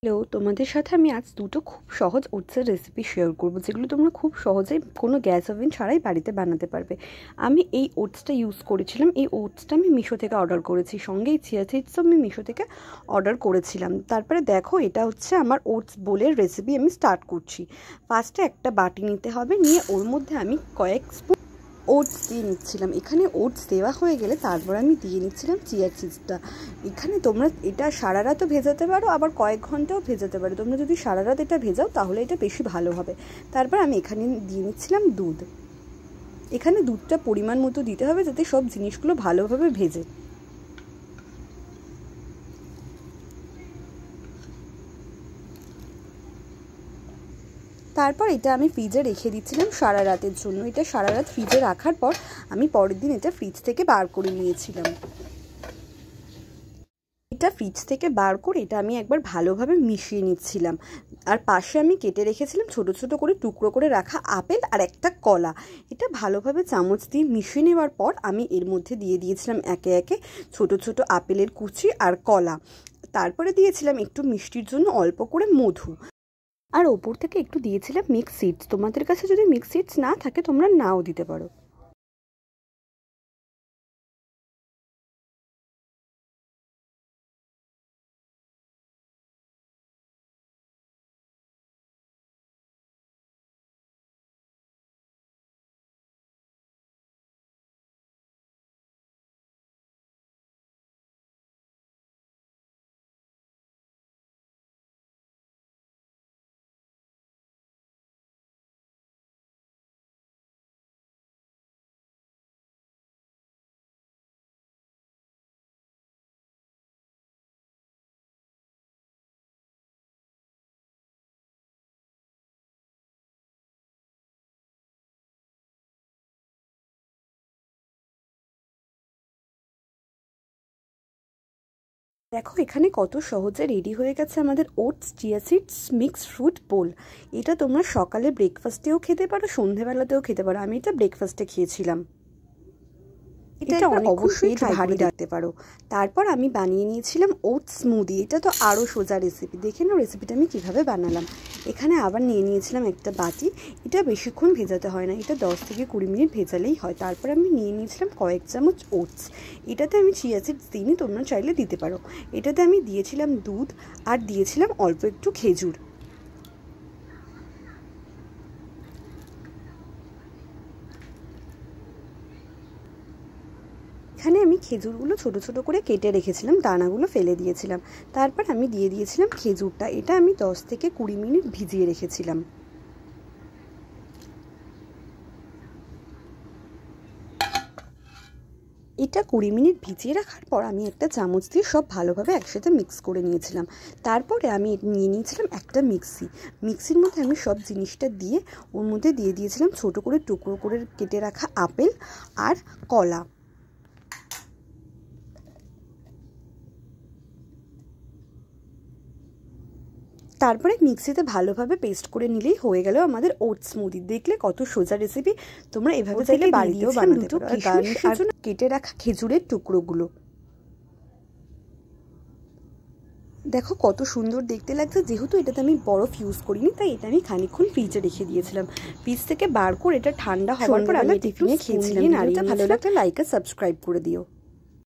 Hello, তোমাদের সাথে আমি আজ দুটো খুব সহজ ওটসের রেসিপি শেয়ার করব, যেগুলো তোমরা খুব সহজেই কোনো গ্যাস ওভেন ছাড়াই বাড়িতে বানাতে পারবে। আমি এই ওটসটা ইউজ করেছিলাম। এই ওটসটা আমি মিশো থেকে অর্ডার করেছি, সঙ্গে এই চিয়া সিডসও আমি মিশো থেকে অর্ডার করেছিলাম। তারপরে দেখো, এটা হচ্ছে আমার ওটস বোলের রেসিপি। আমি স্টার্ট করছি। ফার্স্টে একটা বাটি নিতে হবে, নিয়ে ওর মধ্যে আমি কয়েক স্পুন ওটস দিয়ে নিচ্ছিলাম। এখানে ওটস দেওয়া হয়ে গেলে তারপর আমি দিয়ে নিচ্ছিলাম চিয়া সিডসটা। এখানে তোমরা এটা সারা রাতও ভেজাতে পারো, আবার কয়েক ঘন্টাও ভেজাতে পারো। তোমরা যদি সারা রাত এটা ভেজাও তাহলে এটা বেশি ভালো হবে। তারপর আমি এখানে দিয়ে নিচ্ছিলাম দুধ। এখানে দুধটা পরিমাণ মতো দিতে হবে, যাতে সব জিনিসগুলো ভালোভাবে ভেজে। তারপর এটা আমি ফ্রিজে রেখে দিচ্ছিলাম সারা রাতের জন্য। এটা সারা রাত ফ্রিজে রাখার পর আমি পরের দিন এটা ফ্রিজ থেকে বার করে নিয়েছিলাম। এটা ফ্রিজ থেকে বার করে এটা আমি একবার ভালোভাবে মিশিয়ে নিচ্ছিলাম। আর পাশে আমি কেটে রেখেছিলাম ছোট ছোট করে টুকরো করে রাখা আপেল আর একটা কলা। এটা ভালোভাবে চামচ দিয়ে মিশিয়ে নেওয়ার পর আমি এর মধ্যে দিয়ে দিয়েছিলাম একে একে ছোট ছোট আপেলের কুচি আর কলা। তারপরে দিয়েছিলাম একটু মিষ্টির জন্য অল্প করে মধু, আর ওপর থেকে একটু দিয়েছিলাম মিক্স সিডস। তোমাদের কাছে যদি মিক্স সিডস না থাকে তোমরা নাও দিতে পারো। দেখো, এখানে কত সহজে রেডি হয়ে গেছে আমাদের oats chia seeds mix fruit bowl. এটা তোমরা সকালে ব্রেকফাস্টেও খেতে পারো, সন্ধ্যেবেলাতেও খেতে পারো। আমি এটা ব্রেকফাস্টে খেয়েছিলাম। এটা অবশ্যই ভারী রাখতে পারো। তারপর আমি বানিয়ে নিয়েছিলাম ওটস স্মুদি। এটা তো আরও সোজা রেসিপি। দেখে নাও রেসিপিটা আমি কীভাবে বানালাম। এখানে আবার নিয়ে নিয়েছিলাম একটা বাটি। এটা বেশিক্ষণ ভেজাতে হয় না, এটা 10 থেকে 20 মিনিট ভেজালেই হয়। তারপর আমি নিয়ে নিয়েছিলাম কয়েক চামচ ওটস। এটাতে আমি চিয়া সিডস দিইনি, তোমরা চাইলে দিতে পারো। এটাতে আমি দিয়েছিলাম দুধ আর দিয়েছিলাম অল্প একটু খেজুর। এখানে আমি খেজুরগুলো ছোট ছোট করে কেটে রেখেছিলাম, দানাগুলো ফেলে দিয়েছিলাম। তারপর আমি দিয়ে দিয়েছিলাম খেজুরটা। এটা আমি 10 থেকে 20 মিনিট ভিজিয়ে রেখেছিলাম। এটা 20 মিনিট ভিজিয়ে রাখার পর আমি একটা চামচ দিয়ে সব ভালোভাবে একসাথে মিক্স করে নিয়েছিলাম। তারপরে আমি নিয়ে নিয়েছিলাম একটা মিক্সির মধ্যে আমি সব জিনিসটা দিয়ে ওর মধ্যে দিয়ে দিয়েছিলাম ছোট করে টুকরো করে কেটে রাখা আপেল আর কলা। তারপরে মিক্সিতে ভালোভাবে পেস্ট করে নিলেই হয়ে গেল আমাদের ওটস স্মুদি। দেখলে কত সোজা রেসিপি। তোমরা এভাবে চাইলে বাড়িতেও বানাতে পারো। আর গার্নিশের জন্য কেটে রাখা খেজুরের টুকরোগুলো দেখো কত সুন্দর দেখতে লাগছে। যেহেতু এটাতে আমি বরফ ইউজ করিনি, তাই এটা আমি খানিকক্ষণ ফ্রিজে রেখে দিয়েছিলাম। ফ্রিজ থেকে বার করে এটা ঠান্ডা হওয়ার পর আমি টিফিনে খেয়েছিলাম। ভালো লাগলে লাইক আর সাবস্ক্রাইব করে দিও।